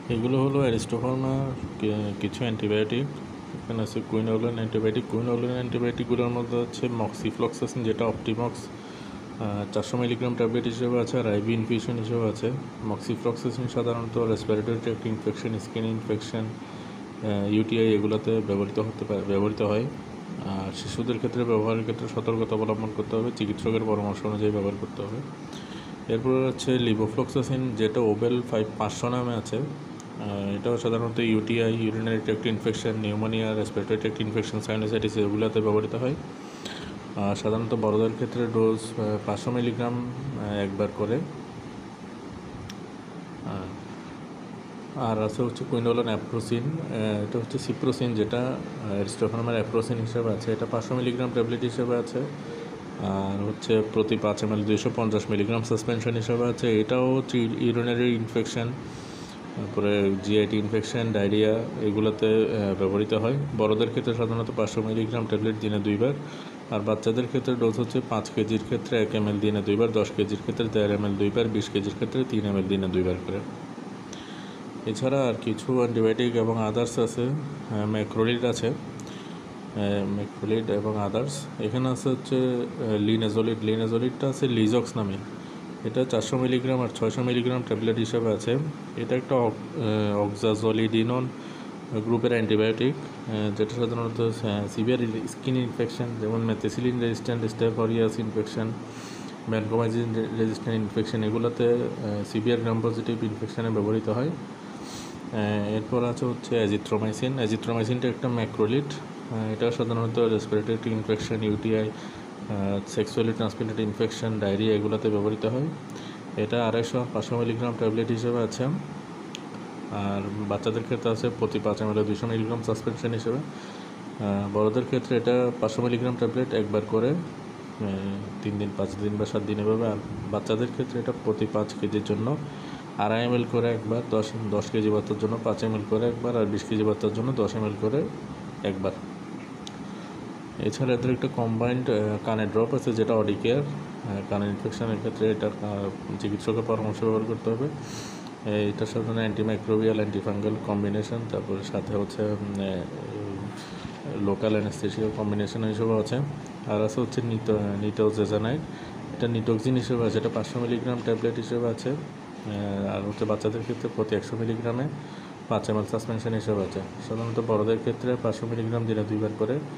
এগুলো হলো অ্যারিস্টোফার্মার কিছু অ্যান্টিবায়োটিক। এখানে আছে কুইনোলোন অ্যান্টিবায়োটিক। কুইনোলোন অ্যান্টিবায়োটিকগুলোর মধ্যে হচ্ছে মক্সিফ্লক্সাসিন, যেটা অপটিমক্স 400 মিলিগ্রাম ট্যাবলেট হিসেবে আছে, আর আইভি ইনফিউশন হিসেবে আছে। মক্সিফ্লক্সাসিন সাধারণত respiratory tract infection, skin infection, UTI এগুলোতে ব্যবহৃত হয়। আর শিশুদের ক্ষেত্রে ব্যবহারের ক্ষেত্রে সতর্কতা অবলম্বন করতে হবে, চিকিৎসকের পরামর্শ অনুযায়ী ব্যবহার করতে হবে। এরপর হচ্ছে লিভোফ্লক্সাসিন, যেটা ওবেল 500 নামে আছে। এটাও সাধারণত UTI, urinary tract infection, pneumonia, respiratory tract infection, sinusitis এগুলোতে ব্যবহৃত হয়। সাধারণত বড়দের ক্ষেত্রে ডোজ 500 মিলিগ্রাম একবার করে। আর আছে হচ্ছে কুইনোলোন অ্যাপ্রোসিন, এটা হচ্ছে সিপ্রোসিন, যেটা অ্যারিস্টোফার্মার অ্যাপ্রোসিন হিসেবে আছে। এটা 500 মিলিগ্রাম ট্যাবলেট হিসেবে আছে। আর হচ্ছে প্রতি 5 ml 250 মিলিগ্রাম সাসপেনশন হিসেবে আছে। এটাও হচ্ছে ইউরিনারি ইনফেকশন, তারপরে জিআইটি ইনফেকশন, ডায়রিয়া এগুলোতে ব্যবহৃত হয়। বড়দের ক্ষেত্রে সাধারণত 500 মিলিগ্রাম ট্যাবলেট দিনে 2বার। আর বাচ্চাদের ক্ষেত্রে ডোজ হচ্ছে 5 কেজির ক্ষেত্রে 1 ml দিনে 2বার, 10 কেজির ক্ষেত্রে 1.5 ml 2বার, 20 কেজির ক্ষেত্রে 3 ml দিনে 2বার করে। এছাড়া আর কিছু অ্যান্টিবায়োটিক এবং আদার্স আছে। ম্যাক্রোলিড আছে, ম্যাক্রোলিড এবং আদার্স। এখানে আছে হচ্ছে লিনেজোলিড। লিনেজোলিডটা আছে লিজক্স নামে। এটা 400 মিলিগ্রাম আর 600 মিলিগ্রাম ট্যাবলেট হিসেবে আছে। এটা একটা অক্সাজোলিডিনোন গ্রুপের অ্যান্টিবায়োটিক, যেটা সাধারণত সিভিয়ার স্কিন ইনফেকশন যেমন methicillin resistant staph aureus infection, vancomycin resistant infection এগুলোতে সিভিয়ার গ্রাম পজিটিভ ইনফেকশনে ব্যবহৃত হয়। এরপর আছে হচ্ছে অ্যাজিথ্রোমাইসিন। অ্যাজিথ্রোমাইসিনটা একটা ম্যাক্রোলিড। এটা সাধারণত respiratory infection, UTI, sexually transmitted infection, diarrhoea এগুলোতে ব্যবহৃত হয়। এটা 250 মিলিগ্রাম ট্যাবলেট হিসেবে আছে। আর বাচ্চাদের ক্ষেত্রে আছে প্রতি 5 ml 200 মিলিগ্রাম সাসপেনশন হিসেবে। বড়দের ক্ষেত্রে এটা 500 মিলিগ্রাম ট্যাবলেট একবার করে 3 দিন, 5 দিন বা 7 দিন এভাবে। আর বাচ্চাদের ক্ষেত্রে এটা প্রতি 5 কেজির জন্য 2.5 ml করে একবার, 10 কেজি বাচ্চার জন্য 5 ml করে একবার, আর 20 কেজি বাচ্চার জন্য 10 ml করে একবার। এছাড়া এদের একটা কম্বাইন্ড কানের ড্রপ আছে, যেটা অডিকেয়ার। কানের ইনফেকশনের ক্ষেত্রে এটার চিকিৎসকের পরামর্শ ব্যবহার করতে হবে। এটার সাথে অ্যান্টিমাইক্রোবিয়াল, অ্যান্টিফাঙ্গাল কম্বিনেশন, তারপরে সাথে হচ্ছে লোকাল অ্যানেস্থেসিয়া কম্বিনেশন হিসেবে আছে। আর আছে হচ্ছে নিটোজেজানাইড। এটা নিটোক্সিন হিসেবে আছে। এটা 500 মিলিগ্রাম ট্যাবলেট হিসেবে আছে। আর হচ্ছে বাচ্চাদের ক্ষেত্রে প্রতি 100 মিলিগ্রামে 5 ml সাসপেনশন হিসেবে আছে। সাধারণত বড়দের ক্ষেত্রে 500 মিলিগ্রাম দিনে 2বার করে।